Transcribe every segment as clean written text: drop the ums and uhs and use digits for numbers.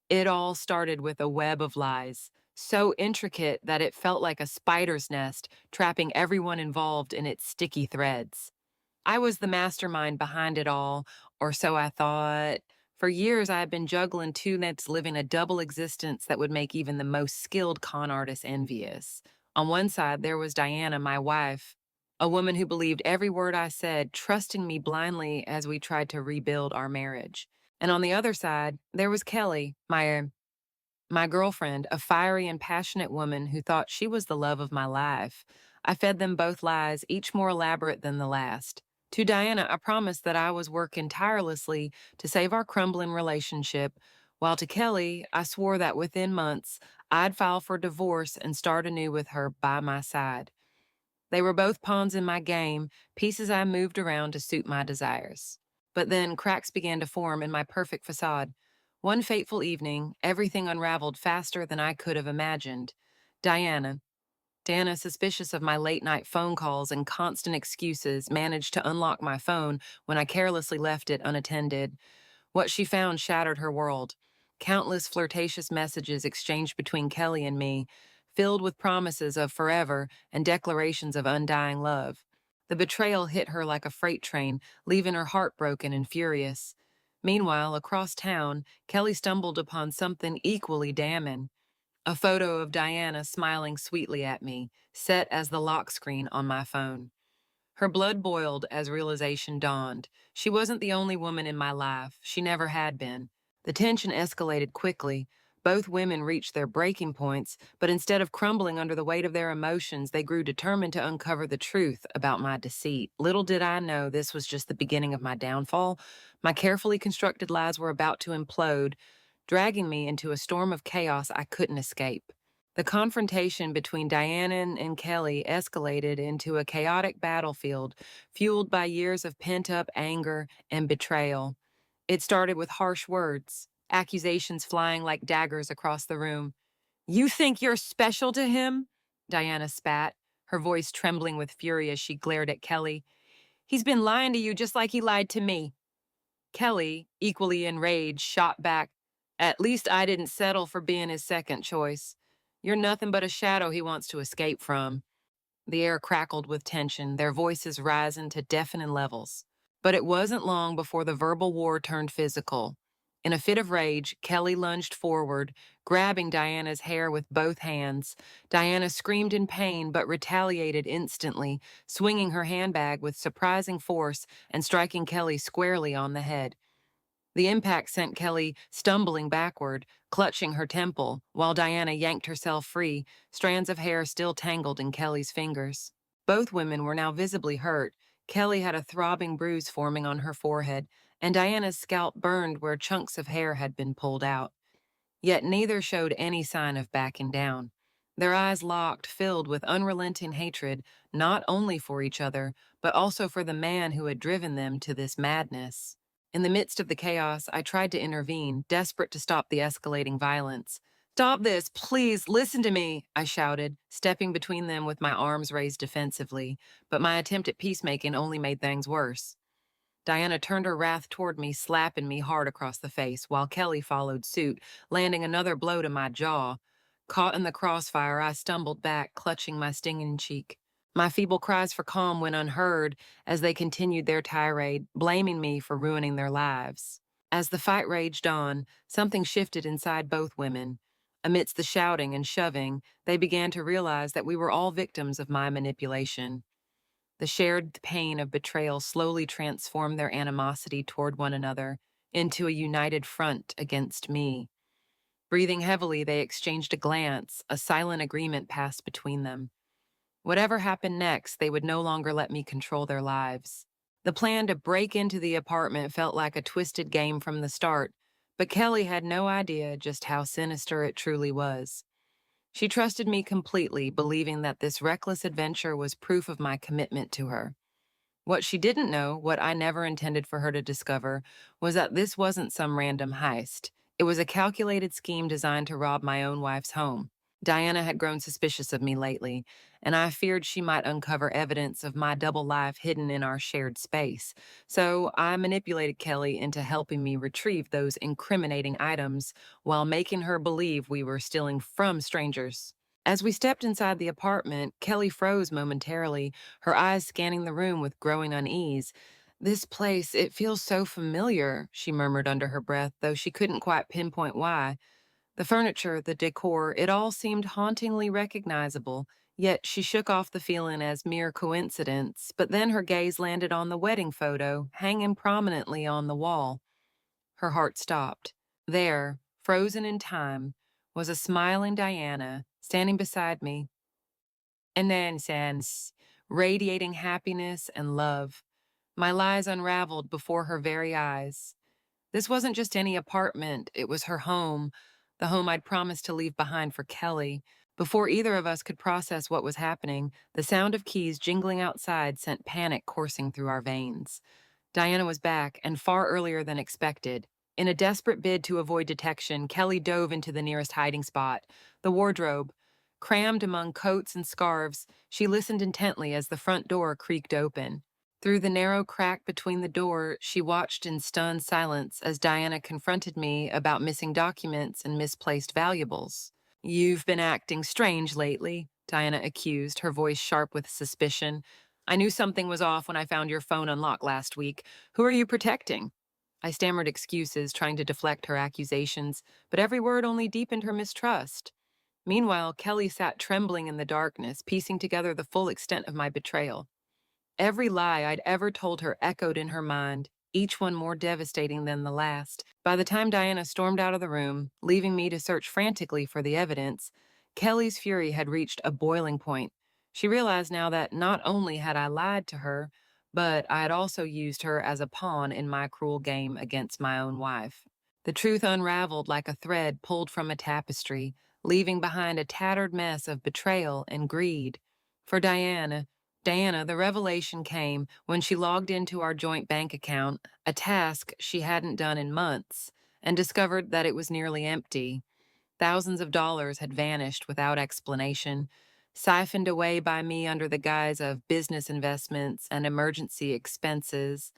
It all started with a web of lies, so intricate that it felt like a spider's nest, trapping everyone involved in its sticky threads. I was the mastermind behind it all, or so I thought. For years, I had been juggling two nets, living a double existence that would make even the most skilled con artist envious. On one side, there was Diana, my wife, a woman who believed every word I said, trusting me blindly as we tried to rebuild our marriage. And on the other side, there was Kelly, my girlfriend, a fiery and passionate woman who thought she was the love of my life. I fed them both lies, each more elaborate than the last. To Diana, I promised that I was working tirelessly to save our crumbling relationship, while to Kelly, I swore that within months, I'd file for divorce and start anew with her by my side. They were both pawns in my game, pieces I moved around to suit my desires. But then cracks began to form in my perfect facade. One fateful evening, everything unraveled faster than I could have imagined. Diana, Diana, suspicious of my late night phone calls and constant excuses, managed to unlock my phone when I carelessly left it unattended. What she found shattered her world. Countless flirtatious messages exchanged between Kelly and me, filled with promises of forever and declarations of undying love. The betrayal hit her like a freight train, leaving her heartbroken and furious. Meanwhile, across town, Kelly stumbled upon something equally damning. A photo of Diana smiling sweetly at me, set as the lock screen on my phone. Her blood boiled as realization dawned. She wasn't the only woman in my life. She never had been. The tension escalated quickly. Both women reached their breaking points, but instead of crumbling under the weight of their emotions, they grew determined to uncover the truth about my deceit. Little did I know this was just the beginning of my downfall. My carefully constructed lies were about to implode, dragging me into a storm of chaos I couldn't escape. The confrontation between Diana and Kelly escalated into a chaotic battlefield fueled by years of pent up anger and betrayal. It started with harsh words, accusations flying like daggers across the room. You think you're special to him? Diana spat, her voice trembling with fury as she glared at Kelly. He's been lying to you just like he lied to me. Kelly, equally enraged, shot back. At least I didn't settle for being his second choice. You're nothing but a shadow he wants to escape from. The air crackled with tension, their voices rising to deafening levels. But it wasn't long before the verbal war turned physical. In a fit of rage, Kelly lunged forward, grabbing Diana's hair with both hands. Diana screamed in pain but retaliated instantly, swinging her handbag with surprising force and striking Kelly squarely on the head. The impact sent Kelly stumbling backward, clutching her temple, while Diana yanked herself free, strands of hair still tangled in Kelly's fingers. Both women were now visibly hurt. Kelly had a throbbing bruise forming on her forehead, and Diana's scalp burned where chunks of hair had been pulled out. Yet neither showed any sign of backing down. Their eyes locked, filled with unrelenting hatred, not only for each other, but also for the man who had driven them to this madness. In the midst of the chaos, I tried to intervene, desperate to stop the escalating violence. Stop this, please, listen to me, I shouted, stepping between them with my arms raised defensively, but my attempt at peacemaking only made things worse. Diana turned her wrath toward me, slapping me hard across the face, while Kelly followed suit, landing another blow to my jaw. Caught in the crossfire, I stumbled back, clutching my stinging cheek. My feeble cries for calm went unheard as they continued their tirade, blaming me for ruining their lives. As the fight raged on, something shifted inside both women. Amidst the shouting and shoving, they began to realize that we were all victims of my manipulation. The shared pain of betrayal slowly transformed their animosity toward one another into a united front against me. Breathing heavily, they exchanged a glance, a silent agreement passed between them. Whatever happened next, they would no longer let me control their lives. The plan to break into the apartment felt like a twisted game from the start, but Kelly had no idea just how sinister it truly was. She trusted me completely, believing that this reckless adventure was proof of my commitment to her. What she didn't know, what I never intended for her to discover, was that this wasn't some random heist. It was a calculated scheme designed to rob my own wife's home. Diana had grown suspicious of me lately, and I feared she might uncover evidence of my double life hidden in our shared space. So I manipulated Kelly into helping me retrieve those incriminating items while making her believe we were stealing from strangers. As we stepped inside the apartment, Kelly froze momentarily, her eyes scanning the room with growing unease. This place, it feels so familiar, she murmured under her breath, though she couldn't quite pinpoint why. The furniture, the decor, it all seemed hauntingly recognizable, yet she shook off the feeling as mere coincidence, but then her gaze landed on the wedding photo hanging prominently on the wall. Her heart stopped. There, frozen in time, was a smiling Diana standing beside me, and then sense, radiating happiness and love. My lies unraveled before her very eyes. This wasn't just any apartment, it was her home, the home I'd promised to leave behind for Kelly. Before either of us could process what was happening, the sound of keys jingling outside sent panic coursing through our veins. Diana was back, and far earlier than expected. In a desperate bid to avoid detection, Kelly dove into the nearest hiding spot, the wardrobe. Crammed among coats and scarves, she listened intently as the front door creaked open. Through the narrow crack between the door, she watched in stunned silence as Diana confronted me about missing documents and misplaced valuables. "You've been acting strange lately," Diana accused, her voice sharp with suspicion. "I knew something was off when I found your phone unlocked last week. Who are you protecting?" I stammered excuses, trying to deflect her accusations, but every word only deepened her mistrust. Meanwhile, Kelly sat trembling in the darkness, piecing together the full extent of my betrayal. Every lie I'd ever told her echoed in her mind, each one more devastating than the last. By the time Diana stormed out of the room, leaving me to search frantically for the evidence, Kelly's fury had reached a boiling point. She realized now that not only had I lied to her, but I had also used her as a pawn in my cruel game against my own wife. The truth unraveled like a thread pulled from a tapestry, leaving behind a tattered mess of betrayal and greed. For Diana, the revelation came when she logged into our joint bank account, a task she hadn't done in months, and discovered that it was nearly empty. Thousands of dollars had vanished without explanation, siphoned away by me under the guise of business investments and emergency expenses.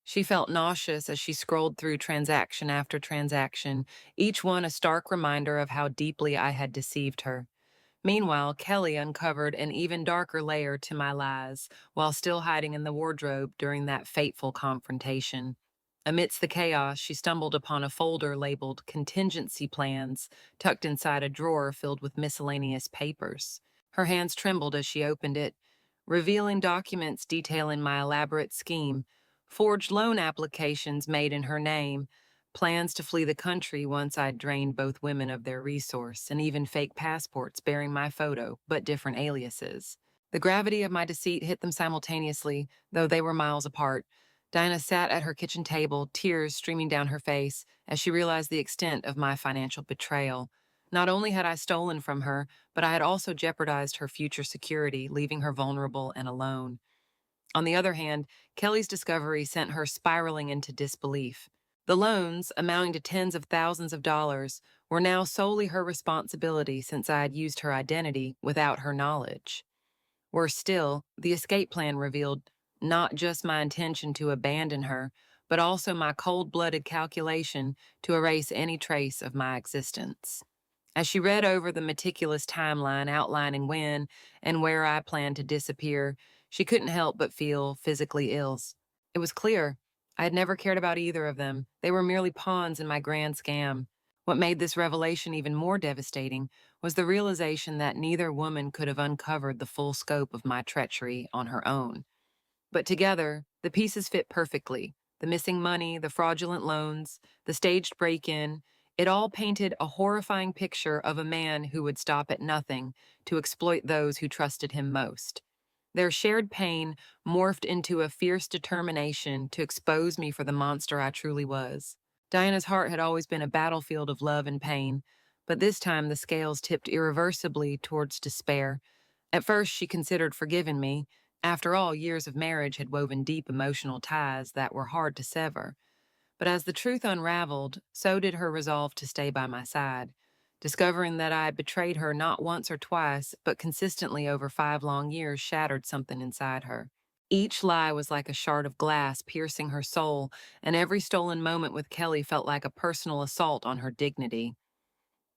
She felt nauseous as she scrolled through transaction after transaction, each one a stark reminder of how deeply I had deceived her. Meanwhile, Kelly uncovered an even darker layer to my lies while still hiding in the wardrobe during that fateful confrontation. Amidst the chaos, she stumbled upon a folder labeled Contingency Plans, tucked inside a drawer filled with miscellaneous papers. Her hands trembled as she opened it, revealing documents detailing my elaborate scheme, forged loan applications made in her name, plans to flee the country once I'd drained both women of their resource, and even fake passports bearing my photo, but different aliases. The gravity of my deceit hit them simultaneously, though they were miles apart. Dinah sat at her kitchen table, tears streaming down her face, as she realized the extent of my financial betrayal. Not only had I stolen from her, but I had also jeopardized her future security, leaving her vulnerable and alone. On the other hand, Kelly's discovery sent her spiraling into disbelief. The loans, amounting to tens of thousands of dollars, were now solely her responsibility since I had used her identity without her knowledge. Worse still, the escape plan revealed not just my intention to abandon her, but also my cold-blooded calculation to erase any trace of my existence. As she read over the meticulous timeline outlining when and where I planned to disappear, she couldn't help but feel physically ill. It was clear I had never cared about either of them. They were merely pawns in my grand scam. What made this revelation even more devastating was the realization that neither woman could have uncovered the full scope of my treachery on her own. But together, the pieces fit perfectly. The missing money, the fraudulent loans, the staged break-in, it all painted a horrifying picture of a man who would stop at nothing to exploit those who trusted him most. Their shared pain morphed into a fierce determination to expose me for the monster I truly was. Diana's heart had always been a battlefield of love and pain, but this time the scales tipped irreversibly towards despair. At first, she considered forgiving me. After all, years of marriage had woven deep emotional ties that were hard to sever. But as the truth unraveled, so did her resolve to stay by my side. Discovering that I betrayed her not once or twice, but consistently over 5 long years shattered something inside her. Each lie was like a shard of glass piercing her soul, and every stolen moment with Kelly felt like a personal assault on her dignity.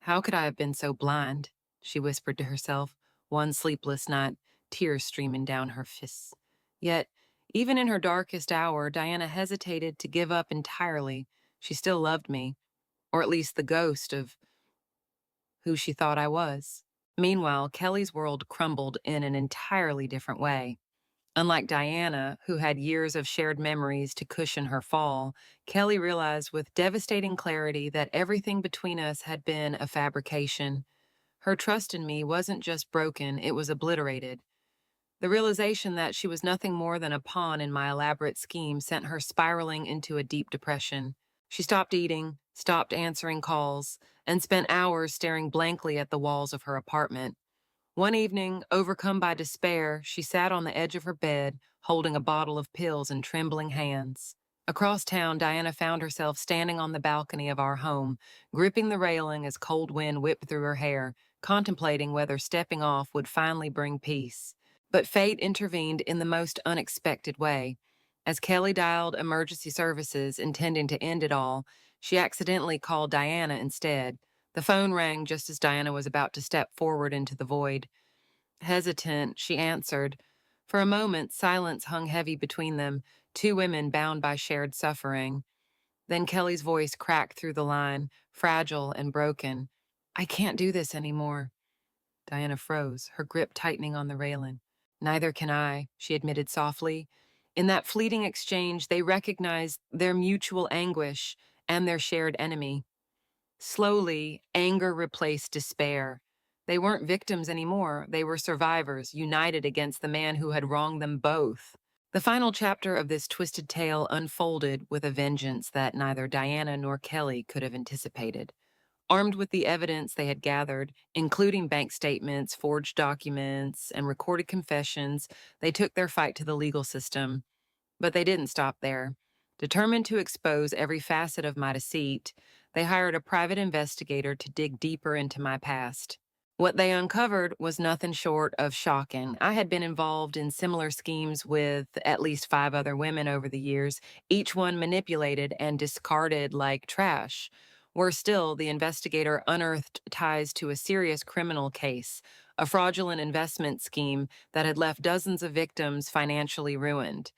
How could I have been so blind? She whispered to herself, one sleepless night, tears streaming down her fists. Yet, even in her darkest hour, Diana hesitated to give up entirely. She still loved me, or at least the ghost of who she thought I was. Meanwhile, Kelly's world crumbled in an entirely different way. Unlike Diana, who had years of shared memories to cushion her fall, Kelly realized with devastating clarity that everything between us had been a fabrication. Her trust in me wasn't just broken, it was obliterated. The realization that she was nothing more than a pawn in my elaborate scheme sent her spiraling into a deep depression. She stopped eating, stopped answering calls, and spent hours staring blankly at the walls of her apartment. One evening, overcome by despair, she sat on the edge of her bed, holding a bottle of pills in trembling hands. Across town, Diana found herself standing on the balcony of our home, gripping the railing as cold wind whipped through her hair, contemplating whether stepping off would finally bring peace. But fate intervened in the most unexpected way. As Kelly dialed emergency services, intending to end it all, she accidentally called Diana instead. The phone rang just as Diana was about to step forward into the void. Hesitant, she answered. For a moment, silence hung heavy between them, two women bound by shared suffering. Then Kelly's voice cracked through the line, fragile and broken. I can't do this anymore. Diana froze, her grip tightening on the railing. Neither can I, she admitted softly. In that fleeting exchange, they recognized their mutual anguish and their shared enemy. Slowly, anger replaced despair. They weren't victims anymore. They were survivors, united against the man who had wronged them both. The final chapter of this twisted tale unfolded with a vengeance that neither Diana nor Kelly could have anticipated. Armed with the evidence they had gathered, including bank statements, forged documents, and recorded confessions, they took their fight to the legal system. But they didn't stop there. Determined to expose every facet of my deceit, they hired a private investigator to dig deeper into my past. What they uncovered was nothing short of shocking. I had been involved in similar schemes with at least 5 other women over the years, each one manipulated and discarded like trash. Worse still, the investigator unearthed ties to a serious criminal case, a fraudulent investment scheme that had left dozens of victims financially ruined.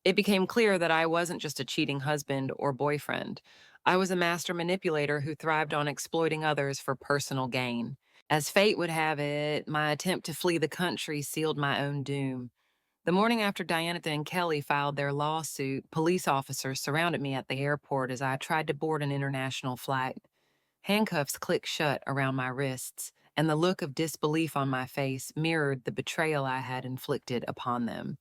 It became clear that I wasn't just a cheating husband or boyfriend. I was a master manipulator who thrived on exploiting others for personal gain. As fate would have it, my attempt to flee the country sealed my own doom. The morning after Diana and Kelly filed their lawsuit, police officers surrounded me at the airport as I tried to board an international flight. Handcuffs clicked shut around my wrists, and the look of disbelief on my face mirrored the betrayal I had inflicted upon them.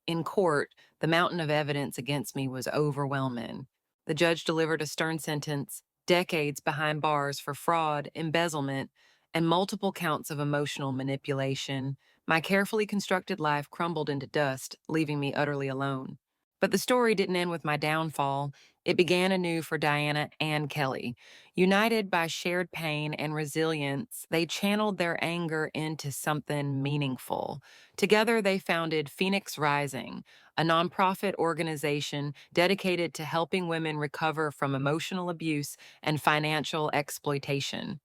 In court, the mountain of evidence against me was overwhelming. The judge delivered a stern sentence, decades behind bars for fraud, embezzlement, and multiple counts of emotional manipulation. My carefully constructed life crumbled into dust, leaving me utterly alone. But the story didn't end with my downfall. It began anew for Diana and Kelly. United by shared pain and resilience, they channeled their anger into something meaningful. Together, they founded Phoenix Rising, a nonprofit organization dedicated to helping women recover from emotional abuse and financial exploitation.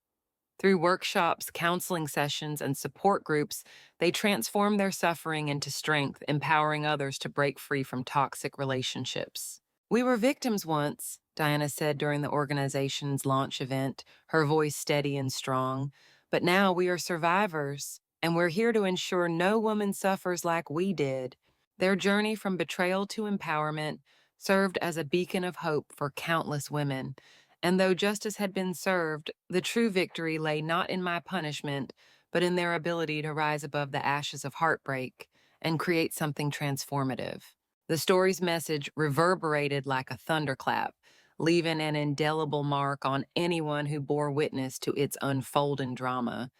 Through workshops, counseling sessions, and support groups, they transform their suffering into strength, empowering others to break free from toxic relationships. We were victims once, Diana said during the organization's launch event, her voice steady and strong. But now we are survivors, and we're here to ensure no woman suffers like we did. Their journey from betrayal to empowerment served as a beacon of hope for countless women. And though justice had been served, the true victory lay not in my punishment, but in their ability to rise above the ashes of heartbreak and create something transformative. The story's message reverberated like a thunderclap, leaving an indelible mark on anyone who bore witness to its unfolding drama.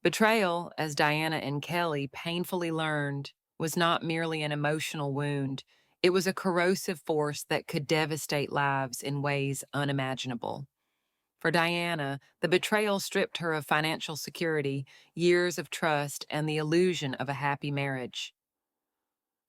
Betrayal, as Diana and Kelly painfully learned, was not merely an emotional wound. It was a corrosive force that could devastate lives in ways unimaginable. For Diana, the betrayal stripped her of financial security, years of trust, and the illusion of a happy marriage.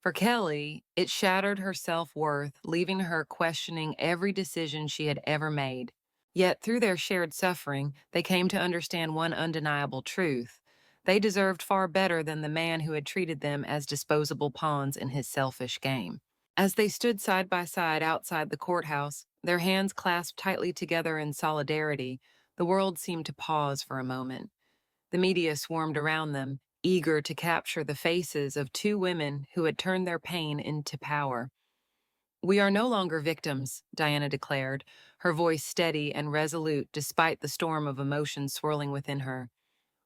For Kelly, it shattered her self worth, leaving her questioning every decision she had ever made. Yet, through their shared suffering, they came to understand one undeniable truth. They deserved far better than the man who had treated them as disposable pawns in his selfish game. As they stood side by side outside the courthouse, their hands clasped tightly together in solidarity, the world seemed to pause for a moment. The media swarmed around them, eager to capture the faces of two women who had turned their pain into power. "We are no longer victims," Diana declared, her voice steady and resolute despite the storm of emotion swirling within her.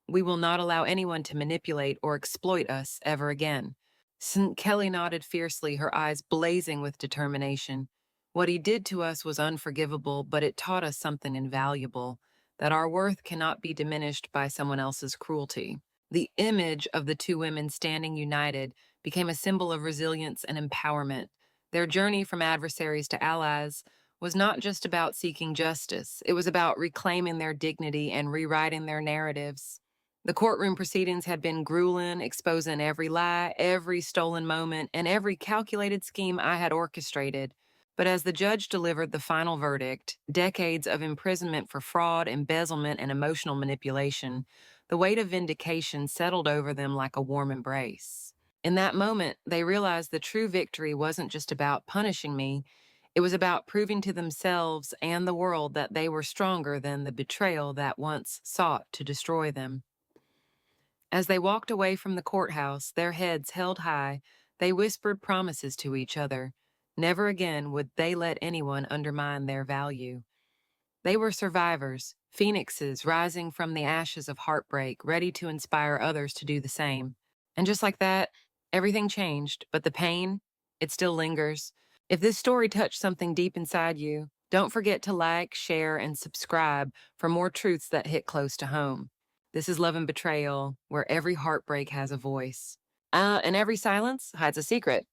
"We will not allow anyone to manipulate or exploit us ever again." St. Kelly nodded fiercely, her eyes blazing with determination. "What he did to us was unforgivable, but it taught us something invaluable, that our worth cannot be diminished by someone else's cruelty." The image of the two women standing united became a symbol of resilience and empowerment. Their journey from adversaries to allies was not just about seeking justice, it was about reclaiming their dignity and rewriting their narratives. The courtroom proceedings had been grueling, exposing every lie, every stolen moment, and every calculated scheme I had orchestrated. But as the judge delivered the final verdict, decades of imprisonment for fraud, embezzlement, and emotional manipulation, the weight of vindication settled over them like a warm embrace. In that moment, they realized the true victory wasn't just about punishing me, it was about proving to themselves and the world that they were stronger than the betrayal that once sought to destroy them. As they walked away from the courthouse, their heads held high, they whispered promises to each other. Never again would they let anyone undermine their value. They were survivors, phoenixes rising from the ashes of heartbreak, ready to inspire others to do the same. And just like that, everything changed, but the pain, it still lingers. If this story touched something deep inside you, don't forget to like, share, and subscribe for more truths that hit close to home. This is Love and Betrayal, where every heartbreak has a voice. And every silence hides a secret.